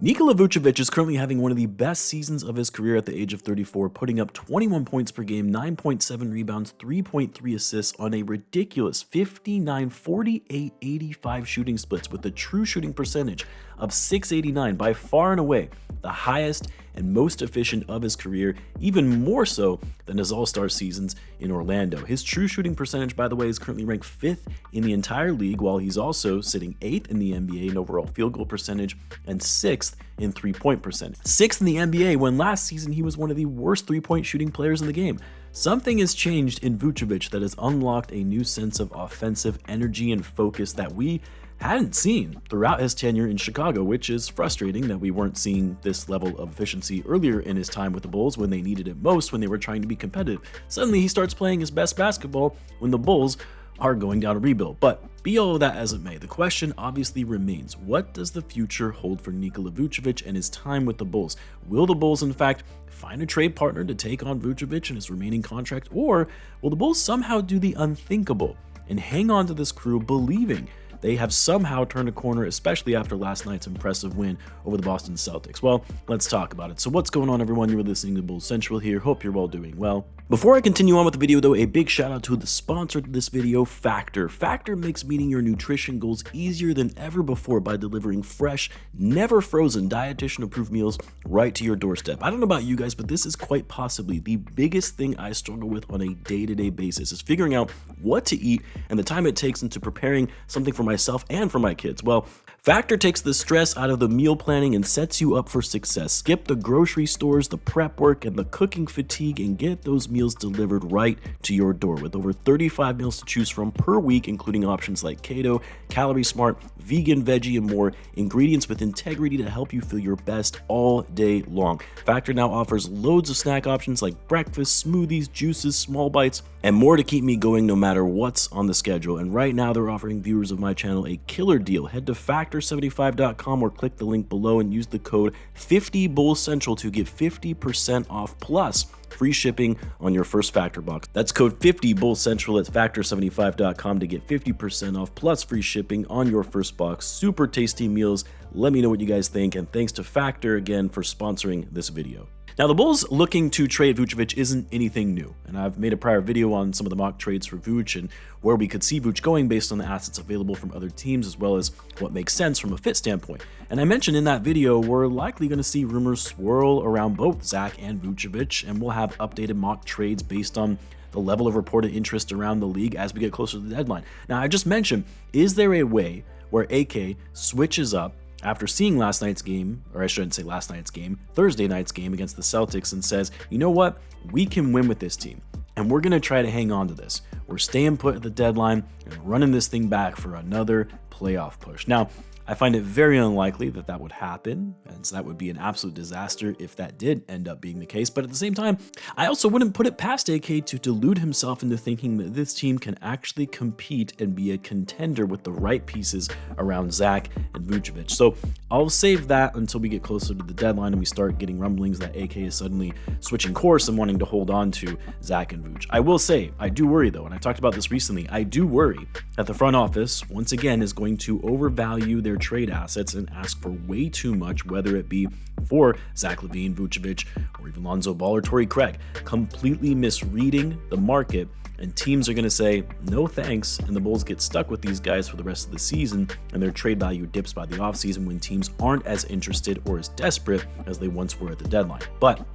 Nikola Vucevic is currently having one of the best seasons of his career at the age of 34, putting up 21 points per game, 9.7 rebounds, 3.3 assists on a ridiculous 59, 48, 85 shooting splits with a true shooting percentage of .689, by far and away the highest and most efficient of his career, even more so than his all-star seasons in Orlando. His true shooting percentage, by the way, is currently ranked 5th in the entire league, while he's also sitting 8th in the NBA in overall field goal percentage and 6th in three-point percentage. 6th in the NBA when last season he was one of the worst three-point shooting players in the game. Something has changed in Vucevic that has unlocked a new sense of offensive energy and focus that we hadn't seen throughout his tenure in Chicago, which is frustrating that we weren't seeing this level of efficiency earlier in his time with the Bulls when they needed it most, when they were trying to be competitive. Suddenly he starts playing his best basketball when the Bulls are going down a rebuild. But be all of that as it may, the question obviously remains: what does the future hold for Nikola Vucevic and his time with the Bulls? Will the Bulls in fact find a trade partner to take on Vucevic and his remaining contract, or will the Bulls somehow do the unthinkable and hang on to this crew, believing they have somehow turned a corner, especially after last night's impressive win over the Boston Celtics? Well, let's talk about it. So what's going on, everyone? You're listening to Bulls Central here. Hope you're all doing well. Before I continue on with the video though, a big shout out to the sponsor to this video, Factor. Factor makes meeting your nutrition goals easier than ever before by delivering fresh, never frozen, dietitian approved meals right to your doorstep. I don't know about you guys, but this is quite possibly the biggest thing I struggle with on a day-to-day basis, is figuring out what to eat and the time it takes into preparing something for myself and for my kids. Well, Factor takes the stress out of the meal planning and sets you up for success. Skip the grocery stores, the prep work, and the cooking fatigue, and get those meals delivered right to your door. With over 35 meals to choose from per week, including options like keto, calorie smart, vegan, veggie, and more, ingredients with integrity to help you feel your best all day long. Factor now offers loads of snack options like breakfast, smoothies, juices, small bites, and more to keep me going no matter what's on the schedule. And right now they're offering viewers of my channel a killer deal. Head to factor75.com or click the link below and use the code 50BullsCentral to get 50% off plus free shipping on your first Factor box. That's code 50BullsCentral at factor75.com to get 50% off plus free shipping on your first box. Super tasty meals. Let me know what you guys think, and thanks to Factor again for sponsoring this video. Now, the Bulls looking to trade Vucevic isn't anything new, and I've made a prior video on some of the mock trades for Vuce and where we could see Vuce going based on the assets available from other teams, as well as what makes sense from a fit standpoint. And I mentioned in that video we're likely going to see rumors swirl around both Zach and Vucevic, and we'll have updated mock trades based on the level of reported interest around the league as we get closer to the deadline. Now, I just mentioned, is there a way where AK switches up after seeing last night's game, or I shouldn't say last night's game, Thursday night's game against the Celtics, and says, you know what, we can win with this team, and we're going to try to hang on to this. We're staying put at the deadline and running this thing back for another playoff push. Now, I find it very unlikely that that would happen, and so that would be an absolute disaster if that did end up being the case. But at the same time, I also wouldn't put it past AK to delude himself into thinking that this team can actually compete and be a contender with the right pieces around Zach and Vucevic. So I'll save that until we get closer to the deadline and we start getting rumblings that AK is suddenly switching course and wanting to hold on to Zach and Vuce. I will say, I do worry though, and I talked about this recently, I do worry that the front office, once again, is going to overvalue their trade assets and ask for way too much, whether it be for Zach Lavine, Vucevic, or even Lonzo Ball or Torrey Craig, completely misreading the market, and teams are going to say no thanks, and the Bulls get stuck with these guys for the rest of the season, and their trade value dips by the offseason when teams aren't as interested or as desperate as they once were at the deadline. But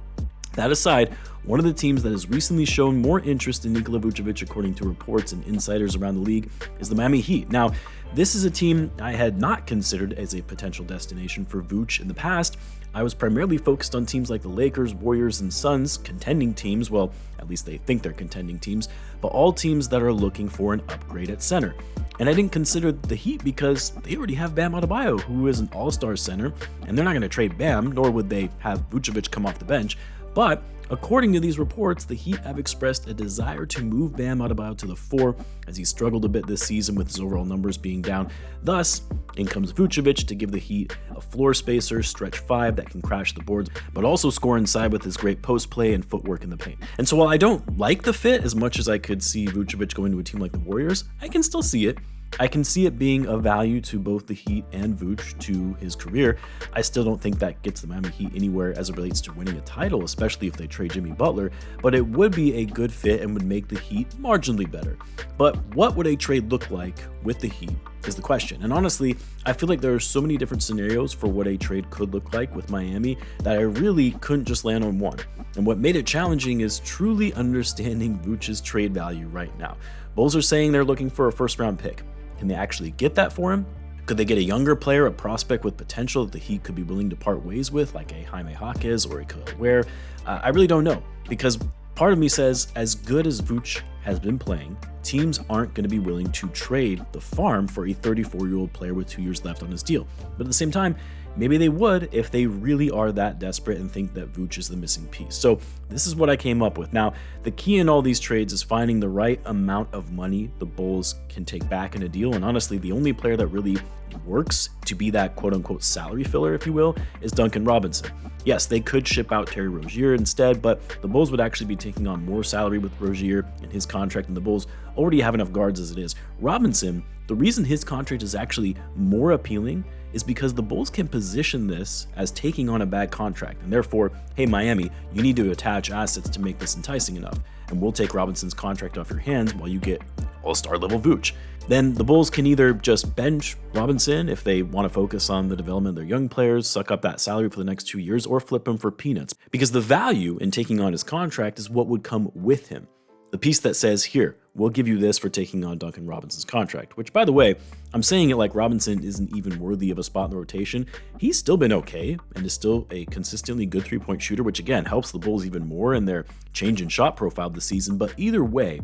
that aside, one of the teams that has recently shown more interest in Nikola Vucevic, according to reports and insiders around the league, is the Miami Heat. Now, this is a team I had not considered as a potential destination for Vuce in the past. I was primarily focused on teams like the Lakers, Warriors, and Suns, contending teams, well, at least they think they're contending teams, but all teams that are looking for an upgrade at center. And I didn't consider the Heat because they already have Bam Adebayo, who is an all-star center, and they're not going to trade Bam, nor would they have Vucevic come off the bench. But according to these reports, the Heat have expressed a desire to move Bam Adebayo to the 4 as he struggled a bit this season with his overall numbers being down. Thus, in comes Vucevic to give the Heat a floor spacer, stretch 5 that can crash the boards, but also score inside with his great post play and footwork in the paint. And so while I don't like the fit as much as I could see Vucevic going to a team like the Warriors, I can still see it. I can see it being of value to both the Heat and Vooch to his career. I still don't think that gets the Miami Heat anywhere as it relates to winning a title, especially if they trade Jimmy Butler, but it would be a good fit and would make the Heat marginally better. But what would a trade look like with the Heat is the question. And honestly, I feel like there are so many different scenarios for what a trade could look like with Miami that I really couldn't just land on one. And what made it challenging is truly understanding Vooch's trade value right now. Bulls are saying they're looking for a first-round pick. Can they actually get that for him? Could they get a younger player, a prospect with potential that the Heat could be willing to part ways with, like a Jaime Jaquez or a Khalil Ware? I really don't know, because part of me says, as good as Vooch has been playing, teams aren't going to be willing to trade the farm for a 34-year-old player with 2 years left on his deal. But at the same time, maybe they would if they really are that desperate and think that Vooch is the missing piece. So this is what I came up with. Now, the key in all these trades is finding the right amount of money the Bulls can take back in a deal. And honestly, the only player that really works to be that quote-unquote salary filler, if you will, is Duncan Robinson. Yes, they could ship out Terry Rozier instead, but the Bulls would actually be taking on more salary with Rozier and his contract, and the Bulls already have enough guards as it is. Robinson, the reason his contract is actually more appealing is because the Bulls can position this as taking on a bad contract, and therefore, hey Miami, you need to attach assets to make this enticing enough, and we'll take Robinson's contract off your hands while you get all-star level Vooch. Then the Bulls can either just bench Robinson if they want to focus on the development of their young players, suck up that salary for the next 2 years, or flip him for peanuts, because the value in taking on his contract is what would come with him. The piece that says, here, we'll give you this for taking on Duncan Robinson's contract, which, by the way, I'm saying it like Robinson isn't even worthy of a spot in the rotation. He's still been okay and is still a consistently good three-point shooter, which again helps the Bulls even more in their change in shot profile this season. But either way,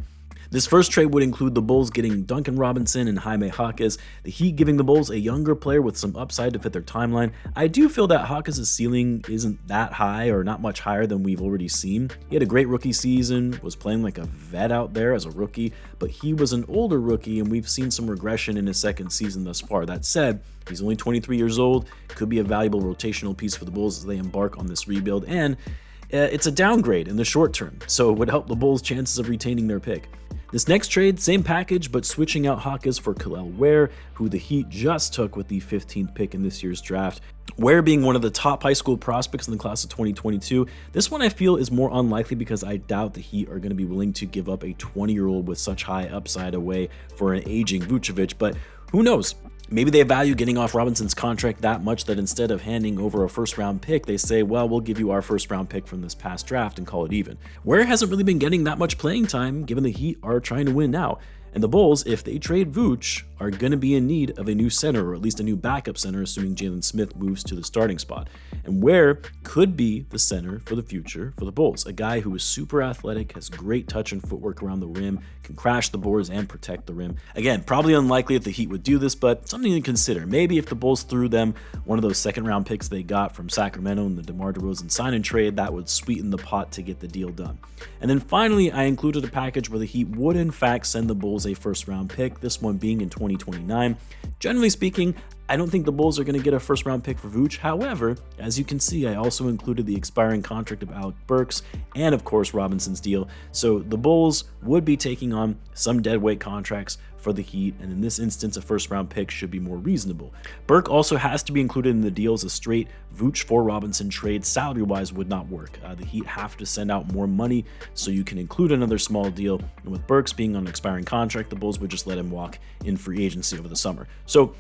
this first trade would include the Bulls getting Duncan Robinson and Jaime Jaquez, the Heat giving the Bulls a younger player with some upside to fit their timeline. I do feel that Jaquez's ceiling isn't that high or not much higher than we've already seen. He had a great rookie season, was playing like a vet out there as a rookie, but he was an older rookie and we've seen some regression in his second season thus far. That said, he's only 23 years old, could be a valuable rotational piece for the Bulls as they embark on this rebuild, and it's a downgrade in the short term, so it would help the Bulls' chances of retaining their pick. This next trade, same package, but switching out Jaquez for Khalil Ware, who the Heat just took with the 15th pick in this year's draft. Ware being one of the top high school prospects in the class of 2022. This one I feel is more unlikely because I doubt the Heat are going to be willing to give up a 20-year-old with such high upside away for an aging Vucevic, but who knows? Maybe they value getting off Robinson's contract that much that instead of handing over a first-round pick, they say, well, we'll give you our first-round pick from this past draft and call it even. Ware hasn't really been getting that much playing time, given the Heat are trying to win now. And the Bulls, if they trade Vooch, are going to be in need of a new center, or at least a new backup center, assuming Jalen Smith moves to the starting spot. And Ware could be the center for the future for the Bulls, a guy who is super athletic, has great touch and footwork around the rim, can crash the boards and protect the rim. Again, probably unlikely if the Heat would do this, but something to consider. Maybe if the Bulls threw them one of those second-round picks they got from Sacramento in the DeMar DeRozan sign-and trade, that would sweeten the pot to get the deal done. And then finally, I included a package where the Heat would in fact send the Bulls a first-round pick, this one being in 2029. Generally speaking, I don't think the Bulls are going to get a first-round pick for Vooch. However, as you can see, I also included the expiring contract of Alec Burks and, of course, Robinson's deal. So the Bulls would be taking on some deadweight contracts for the Heat, and in this instance, a first-round pick should be more reasonable. Burke also has to be included in the deal as a straight Vooch for Robinson trade. Salary-wise would not work. The Heat have to send out more money so you can include another small deal, and with Burks being on an expiring contract, the Bulls would just let him walk in free agency over the summer. So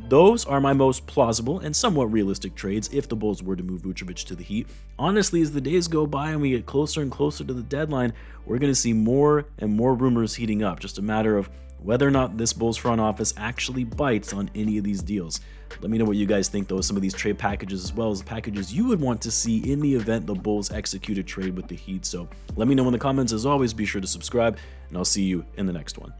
those are my most plausible and somewhat realistic trades if the Bulls were to move Vucevic to the Heat. Honestly, as the days go by and we get closer and closer to the deadline, we're going to see more and more rumors heating up. Just a matter of whether or not this Bulls front office actually bites on any of these deals. Let me know what you guys think, though, of some of these trade packages, as well as the packages you would want to see in the event the Bulls execute a trade with the Heat. So let me know in the comments. As always, be sure to subscribe, and I'll see you in the next one.